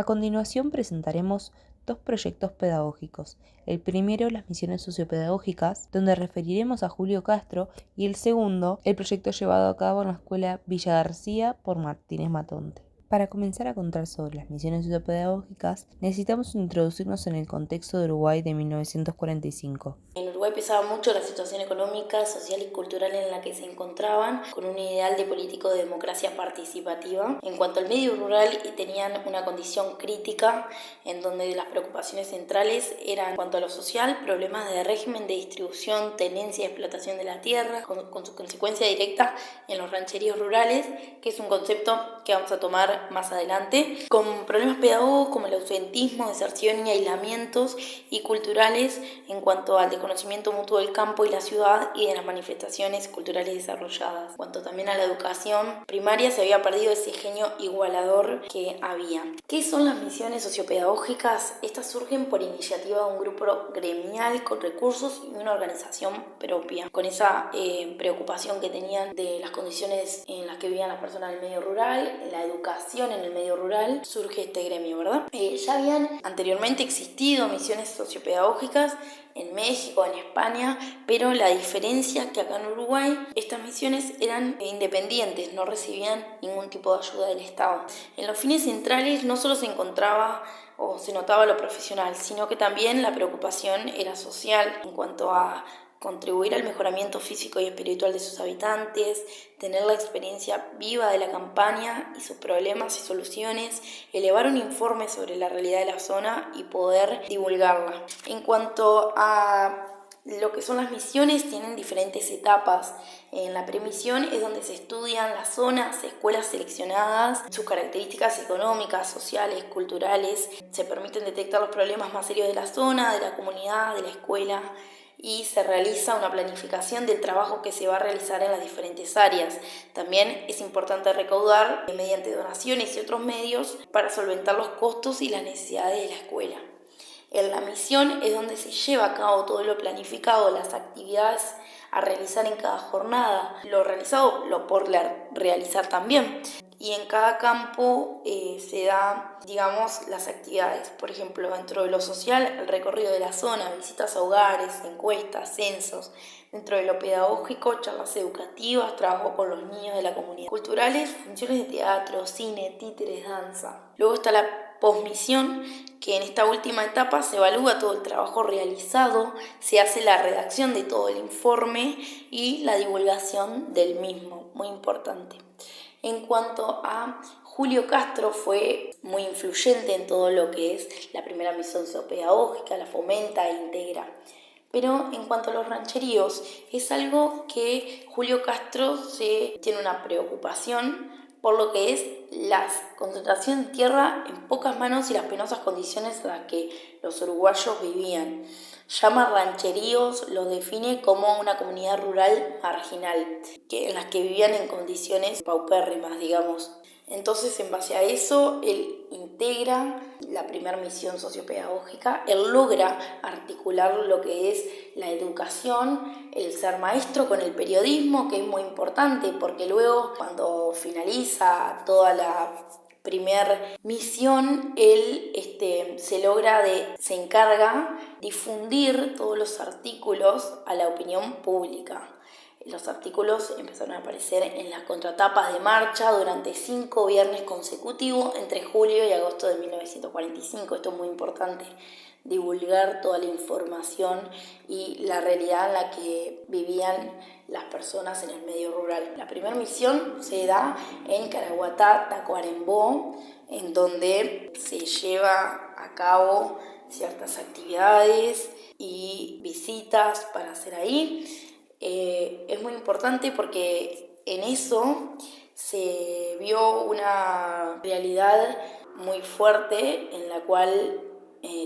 A continuación presentaremos dos proyectos pedagógicos. El primero, las misiones sociopedagógicas, donde referiremos a Julio Castro, y el segundo, el proyecto llevado a cabo en la Escuela Villa García por Martínez Matonte. Para comenzar a contar sobre las misiones sociopedagógicas, necesitamos introducirnos en el contexto de Uruguay de 1945. En Uruguay pesaba mucho la situación económica, social y cultural en la que se encontraban, con un ideal de político de democracia participativa. En cuanto al medio rural, tenían una condición crítica en donde las preocupaciones centrales eran, en cuanto a lo social, problemas de régimen de distribución, tenencia y explotación de la tierra, con su consecuencia directa en los rancheríos rurales, que es un concepto que vamos a tomar más adelante, con problemas pedagógicos como el ausentismo, deserción y aislamientos, y culturales en cuanto al desconocimiento mutuo del campo y la ciudad y de las manifestaciones culturales desarrolladas. En cuanto también a la educación primaria, se había perdido ese genio igualador que había. ¿Qué son las misiones sociopedagógicas? Estas surgen por iniciativa de un grupo gremial con recursos y una organización propia. Con esa preocupación que tenían de las condiciones en las que vivían las personas del medio rural, la educación en el medio rural, surge este gremio, ¿verdad? Ya habían anteriormente existido misiones sociopedagógicas en México, en España, pero la diferencia que acá en Uruguay estas misiones eran independientes, no recibían ningún tipo de ayuda del Estado. En los fines centrales no solo se encontraba o se notaba lo profesional, sino que también la preocupación era social en cuanto a contribuir al mejoramiento físico y espiritual de sus habitantes, tener la experiencia viva de la campaña y sus problemas y soluciones, elevar un informe sobre la realidad de la zona y poder divulgarla. En cuanto a lo que son las misiones, tienen diferentes etapas. En la premisión es donde se estudian las zonas, escuelas seleccionadas, sus características económicas, sociales, culturales. Se permiten detectar los problemas más serios de la zona, de la comunidad, de la escuela, y se realiza una planificación del trabajo que se va a realizar en las diferentes áreas. También es importante recaudar mediante donaciones y otros medios para solventar los costos y las necesidades de la escuela. En la misión es donde se lleva a cabo todo lo planificado, las actividades a realizar en cada jornada, lo realizado, lo por realizar también. Y en cada campo se da, las actividades. Por ejemplo, dentro de lo social, el recorrido de la zona, visitas a hogares, encuestas, censos. Dentro de lo pedagógico, charlas educativas, trabajo con los niños de la comunidad. Culturales, funciones de teatro, cine, títeres, danza. Luego está la posmisión, que en esta última etapa se evalúa todo el trabajo realizado, se hace la redacción de todo el informe y la divulgación del mismo, muy importante. En cuanto a Julio Castro, fue muy influyente en todo lo que es la primera misión sociopedagógica, la fomenta e integra. Pero en cuanto a los rancheríos, es algo que Julio Castro tiene una preocupación por lo que es la concentración de tierra en pocas manos y las penosas condiciones en las que los uruguayos vivían. Llama rancheríos, los define como una comunidad rural marginal, en las que vivían en condiciones paupérrimas, digamos. Entonces, en base a eso, él integra la primera misión sociopedagógica, él logra articular lo que es la educación, el ser maestro con el periodismo, que es muy importante, porque luego, cuando finaliza toda la primer misión, él se encarga de difundir todos los artículos a la opinión pública. Los artículos empezaron a aparecer en las contratapas de marcha durante 5 viernes consecutivos entre julio y agosto de 1945. Esto es muy importante, divulgar toda la información y la realidad en la que vivían las personas en el medio rural. La primera misión se da en Caraguatá, Tacuarembó, en donde se lleva a cabo ciertas actividades y visitas para hacer ahí. Es muy importante porque en eso se vio una realidad muy fuerte en la cual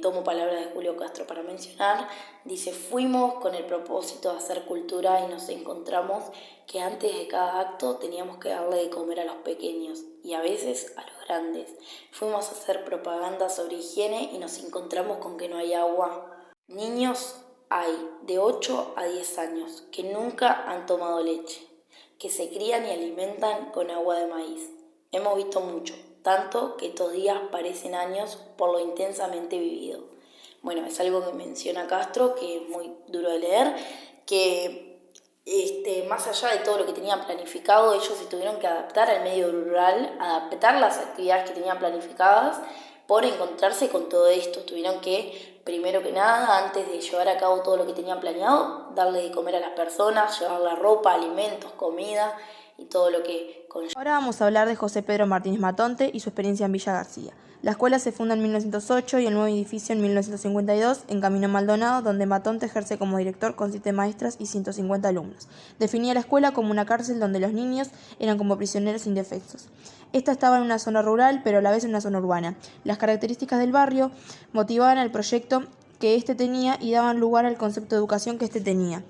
tomo palabras de Julio Castro para mencionar. Dice: fuimos con el propósito de hacer cultura y nos encontramos que antes de cada acto teníamos que darle de comer a los pequeños y a veces a los grandes. Fuimos a hacer propaganda sobre higiene y nos encontramos con que no hay agua. Niños hay de 8 a 10 años que nunca han tomado leche, que se crían y alimentan con agua de maíz. Hemos visto mucho, tanto que estos días parecen años por lo intensamente vivido. Bueno, es algo que menciona Castro, que es muy duro de leer, que más allá de todo lo que tenían planificado, ellos se tuvieron que adaptar al medio rural, adaptar las actividades que tenían planificadas por encontrarse con todo esto. Tuvieron que, primero que nada, antes de llevar a cabo todo lo que tenían planeado, darle de comer a las personas, llevarles ropa, alimentos, comida y todo lo que conlleva. Ahora vamos a hablar de José Pedro Martínez Matonte y su experiencia en Villa García. La escuela se funda en 1908 y el nuevo edificio en 1952 en Camino Maldonado, donde Matonte ejerce como director con 7 maestras y 150 alumnos. Definía la escuela como una cárcel donde los niños eran como prisioneros indefensos. Esta estaba en una zona rural, pero a la vez en una zona urbana. Las características del barrio motivaban al proyecto que éste tenía y daban lugar al concepto de educación que éste tenía.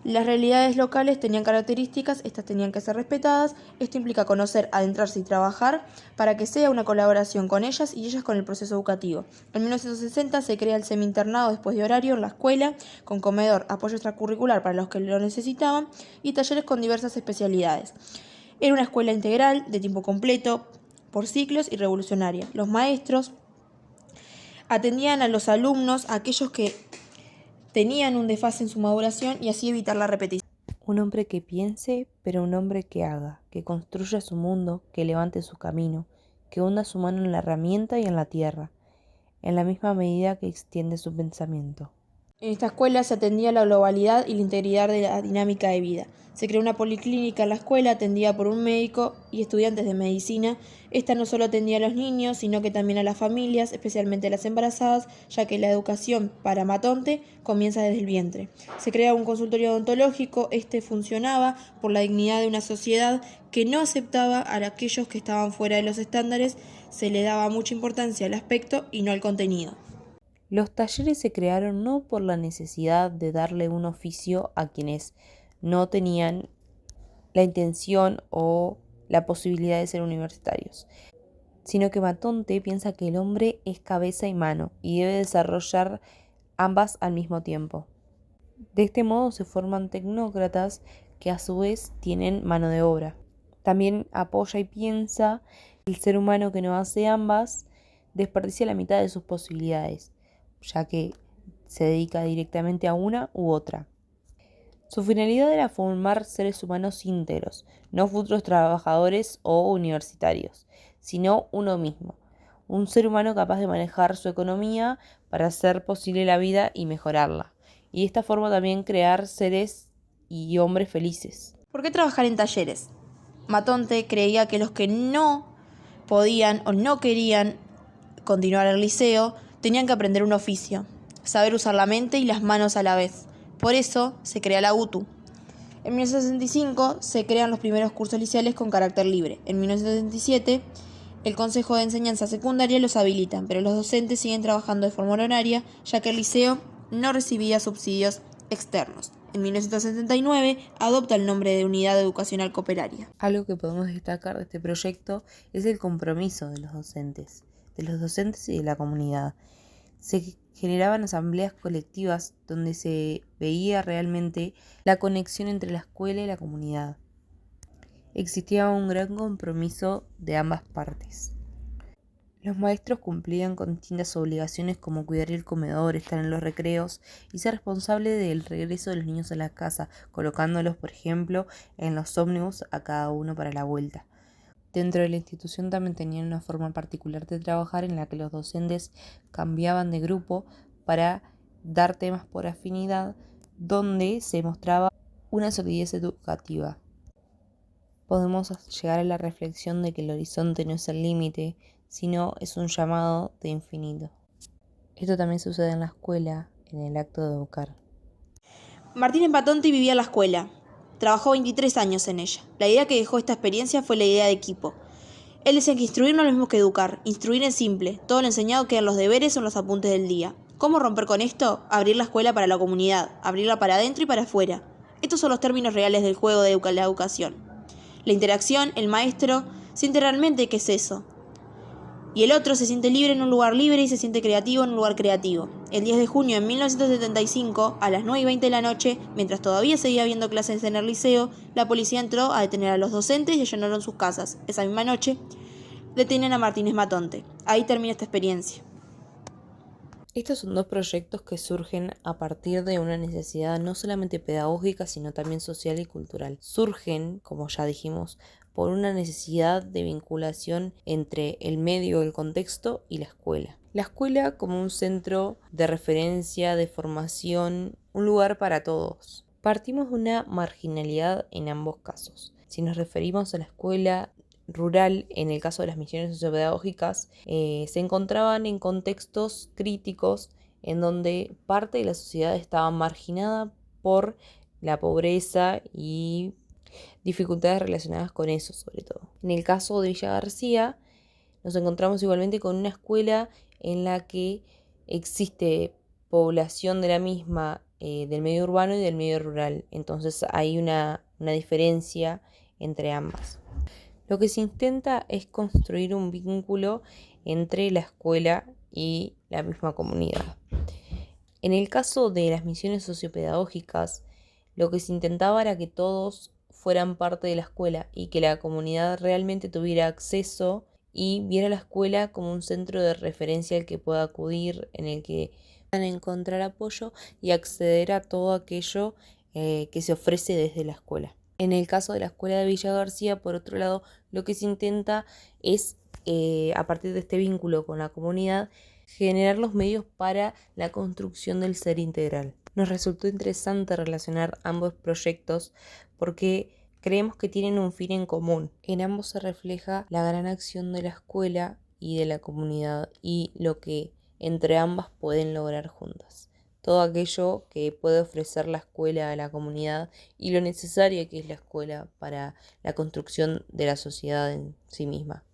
Las realidades locales tenían características, estas tenían que ser respetadas. Esto implica conocer, adentrarse y trabajar para que sea una colaboración con ellas y ellas con el proceso educativo. En 1960 se crea el semi-internado después de horario en la escuela, con comedor, apoyo extracurricular para los que lo necesitaban y talleres con diversas especialidades. Era una escuela integral, de tiempo completo, por ciclos y revolucionaria. Los maestros atendían a los alumnos, a aquellos que tenían un desfase en su maduración y así evitar la repetición. Un hombre que piense, pero un hombre que haga, que construya su mundo, que levante su camino, que hunda su mano en la herramienta y en la tierra, en la misma medida que extiende su pensamiento. En esta escuela se atendía la globalidad y la integridad de la dinámica de vida. Se creó una policlínica en la escuela atendida por un médico y estudiantes de medicina. Esta no solo atendía a los niños, sino que también a las familias, especialmente a las embarazadas, ya que la educación para Matonte comienza desde el vientre. Se crea un consultorio odontológico. Este funcionaba por la dignidad de una sociedad que no aceptaba a aquellos que estaban fuera de los estándares. Se le daba mucha importancia al aspecto y no al contenido. Los talleres se crearon no por la necesidad de darle un oficio a quienes no tenían la intención o la posibilidad de ser universitarios, sino que Matonte piensa que el hombre es cabeza y mano y debe desarrollar ambas al mismo tiempo. De este modo se forman tecnócratas que a su vez tienen mano de obra. También apoya y piensa que el ser humano que no hace ambas desperdicia la mitad de sus posibilidades, ya que se dedica directamente a una u otra. Su finalidad era formar seres humanos íntegros, no futuros trabajadores o universitarios, sino uno mismo, un ser humano capaz de manejar su economía para hacer posible la vida y mejorarla, y de esta forma también crear seres y hombres felices. ¿Por qué trabajar en talleres? Matonte creía que los que no podían o no querían continuar el liceo tenían que aprender un oficio, saber usar la mente y las manos a la vez. Por eso se crea la UTU. En 1965 se crean los primeros cursos liceales con carácter libre. En 1977 el Consejo de Enseñanza Secundaria los habilitan, pero los docentes siguen trabajando de forma horaria, ya que el liceo no recibía subsidios externos. En 1979 adopta el nombre de Unidad Educacional Cooperaria. Algo que podemos destacar de este proyecto es el compromiso de los docentes y de la comunidad. Se generaban asambleas colectivas donde se veía realmente la conexión entre la escuela y la comunidad. Existía un gran compromiso de ambas partes. Los maestros cumplían con distintas obligaciones como cuidar el comedor, estar en los recreos y ser responsable del regreso de los niños a la casa, colocándolos, por ejemplo, en los ómnibus a cada uno para la vuelta. Dentro de la institución también tenían una forma particular de trabajar en la que los docentes cambiaban de grupo para dar temas por afinidad, donde se mostraba una solidez educativa. Podemos llegar a la reflexión de que el horizonte no es el límite, sino es un llamado de infinito. Esto también sucede en la escuela, en el acto de educar. Martínez Matonte vivía en la escuela. Trabajó 23 años en ella. La idea que dejó esta experiencia fue la idea de equipo. Él decía que instruir no es lo mismo que educar. Instruir es simple. Todo lo enseñado quedan los deberes o los apuntes del día. ¿Cómo romper con esto? Abrir la escuela para la comunidad. Abrirla para adentro y para afuera. Estos son los términos reales del juego de la educación. La interacción, el maestro, siente realmente qué es eso. Y el otro se siente libre en un lugar libre y se siente creativo en un lugar creativo. El 10 de junio de 1975, a las 9:20 de la noche, mientras todavía seguía habiendo clases en el liceo, la policía entró a detener a los docentes y allanaron sus casas. Esa misma noche, detienen a Martínez Matonte. Ahí termina esta experiencia. Estos son dos proyectos que surgen a partir de una necesidad no solamente pedagógica, sino también social y cultural. Surgen, como ya dijimos, por una necesidad de vinculación entre el medio, el contexto y la escuela. La escuela como un centro de referencia, de formación, un lugar para todos. Partimos de una marginalidad en ambos casos. Si nos referimos a la escuela rural, en el caso de las misiones sociopedagógicas, se encontraban en contextos críticos en donde parte de la sociedad estaba marginada por la pobreza y dificultades relacionadas con eso, sobre todo. En el caso de Villa García, nos encontramos igualmente con una escuela en la que existe población de la misma, del medio urbano y del medio rural. Entonces hay una diferencia entre ambas. Lo que se intenta es construir un vínculo entre la escuela y la misma comunidad. En el caso de las misiones sociopedagógicas, lo que se intentaba era que todos fueran parte de la escuela y que la comunidad realmente tuviera acceso y viera la escuela como un centro de referencia al que pueda acudir, en el que puedan encontrar apoyo y acceder a todo aquello que se ofrece desde la escuela. En el caso de la escuela de Villa García, por otro lado, lo que se intenta es, a partir de este vínculo con la comunidad, generar los medios para la construcción del ser integral. Nos resultó interesante relacionar ambos proyectos porque creemos que tienen un fin en común. En ambos se refleja la gran acción de la escuela y de la comunidad y lo que entre ambas pueden lograr juntas. Todo aquello que puede ofrecer la escuela a la comunidad y lo necesaria que es la escuela para la construcción de la sociedad en sí misma.